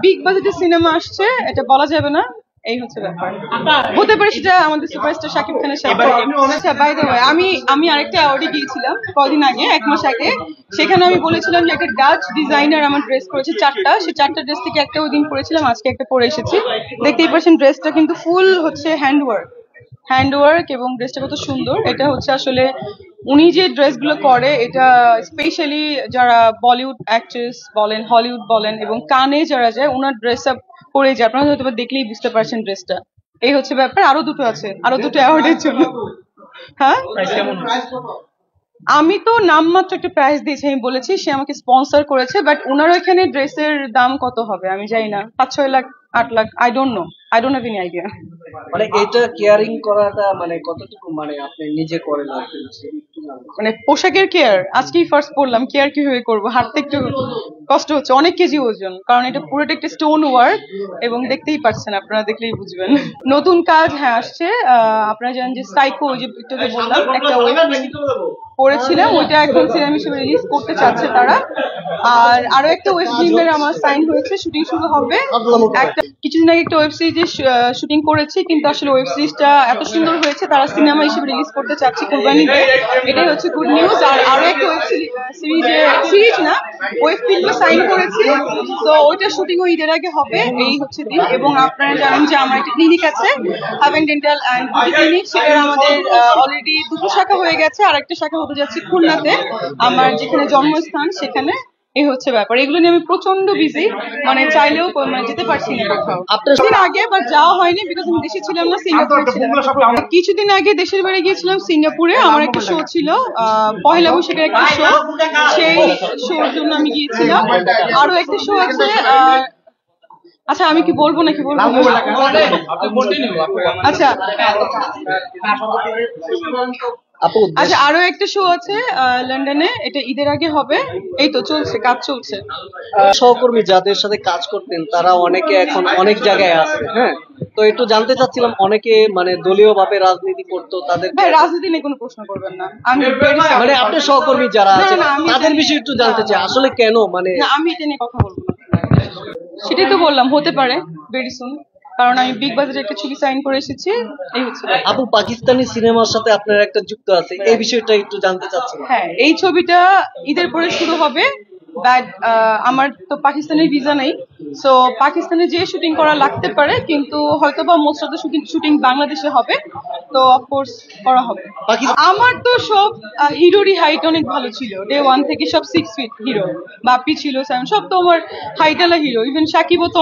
Big বাজেটের cinema আসছে, এটা বলা যাবে না, এই হচ্ছে ব্যাপার। হতে পারে সেটা আমাদের সুপারস্টার শাকিব খানের সাথে। আচ্ছা, বাই দ্য ওয়ে, আমি আরেকটা অ্যাওয়ার্ডে গিয়েছিলাম কদিন আগে, 1 মাস আগে। সেখানে আমি বলেছিলাম যে একটা ডাচ ডিজাইনার আমার ড্রেস করেছে 4টা, সেই 4টা ড্রেস থেকে একটা ওই দিন পরেছিলাম, আজকে একটা পরে এসেছি। দেখতেই পাচ্ছেন ড্রেসটা কিন্তু ফুল হচ্ছে হ্যান্ডওয়ার্ক এবং ড্রেসটা কত সুন্দর। এটা হচ্ছে আসলে উনি যে ড্রেসগুলো করে, এটা স্পেশালি যারা বলিউড অ্যাক্ট্রেস বলেন, হলিউড বলেন এবং কানে যারা যায়, ওনার ড্রেস আপ পরে যায়। আপনারা হয়তো দেখলেই বুঝতে পারছেন ড্রেসটা। এই হচ্ছে ব্যাপার। আরো দুটো আছে, আরো দুটো অ্যাওয়ার্ডের জন্য। হ্যাঁ, আমি তো নামমাত্র একটা প্রাইস দিয়েছি, আমি বলেছি সে আমাকে স্পন্সর করেছে, বাট ওনার ওইখানে ড্রেসের দাম কত হবে আমি জানি না, 5-6 lakh 8 lakh, I don't have any idea. মানে এটা কেয়ারিং করাটা মানে কতটুকু মানে আপনি নিজে করেন আর কি? মানে পোশাকের কেয়ার আজকেই ফার্স্ট পড়লাম, কেয়ার কিভাবে করবো, হাঁটতে একটু কষ্ট হচ্ছে, অনেক কেজি ওজন, কারণ এটা পুরোটা একটা স্টোন ওয়ার্ক এবং দেখতেই পাচ্ছেন, আপনারা দেখলেই বুঝবেন। নতুন কাজ হ্যাঁ আসছে, আপনারা জানেন যে সাইকো, ওই যে একটু আগে বললাম একটা করেছিলাম, ওইটা এখন সিনেমা হিসেবে রিলিজ করতে চাচ্ছে তারা। আর আরো একটা ওয়েব ফিল্মের আমার সাইন হয়েছে, শুটিং শুরু হবে। একটা কিছুদিন আগে একটা ওয়েব সিরিজের শুটিং করেছি, কিন্তু আসলে ওয়েব সিরিজটা এত সুন্দর হয়েছে তারা সিনেমা হিসেবে রিলিজ করতে চাচ্ছে কুরবানিতে, এটাই হচ্ছে গুড নিউজ। আর আরো একটা ওয়েব সিরিজ না, ওয়েব ফিল্মে সাইন করেছি, তো ওইটা শুটিং ও ঈদের আগে হবে, এই হচ্ছে দিন। এবং আপনারা জানেন যে আমার একটা ক্লিনিক আছে, haven dental and beauty clinic, সেটার আমাদের অলরেডি 2টো শাখা হয়ে গেছে, আর একটা শাখা হতে যাচ্ছে খুলনাতে, আমার যেখানে জন্মস্থান সেখানে। এই হচ্ছে ব্যাপার, এগুলো নিয়ে আমি প্রচন্ড বিজি, মানে চাইলেও মানে যেতে পারছি না কোথাও। কিছুদিন আগে বা যাওয়া হয়নি, বিকজ আমি দেশে ছিলাম না, সিঙ্গাপুরে ছিলাম। কিছুদিন আগে দেশের বাড়ি গিয়েছিলাম সিঙ্গাপুরে, আমার একটা শো ছিল, পহেলা বৈশাখের একটা শো, সেই শোর জন্য আমি গিয়েছিলাম। আরো একটা শো আছে, আচ্ছা আমি কি বলবো নাকি বলবো? আচ্ছা আচ্ছা, আরো একটা শো আছে লন্ডনে, এটা ঈদের আগে হবে। এই তো চলছে, কাজ চলছে। সহকর্মী যাদের সাথে কাজ করতেন তারা অনেকে এখন অনেক জায়গায় আছে, হ্যাঁ, তো একটু জানতে চাচ্ছিলাম, অনেকে মানে দলীয় ভাবে রাজনীতি করতো, তাদের ভাই রাজনীতি নিয়ে কোনো প্রশ্ন করবেন না, আমি মানে আপনার সহকর্মী যারা আছে তাদের বিষয়ে একটু জানতে চাই, আসলে কেন মানে আমি এটা নিয়ে কথা বলবো না। সেটাই তো বললাম, হতে পারে ভেরি সুন, কারণ আমি বিগ বাজেটের একটা ছবি সাইন করে এসেছি, এই হচ্ছে। আপু, পাকিস্তানি সিনেমার সাথে আপনার একটা যুক্ত আছে, এই বিষয়টা একটু জানতে চাচ্ছি। হ্যাঁ, এই ছবিটা ঈদের পরে শুরু হবে, বাট আমার তো পাকিস্তানের ভিসা নেই, সো পাকিস্তানে যে শুটিং করা লাগতে পারে, কিন্তু হয়তো বা মোস্ট অফ দ্য শুটিং বাংলাদেশে হবে, তো অফকোর্স করা হবে। আমার তো সব হিরোরই হাইট অনেক ভালো ছিল, ডে 1 থেকে সব 6 ফিট হিরো, বাপি ছিল, সব তো আমার হাইটালা হিরো, ইভেন সাকিবও তো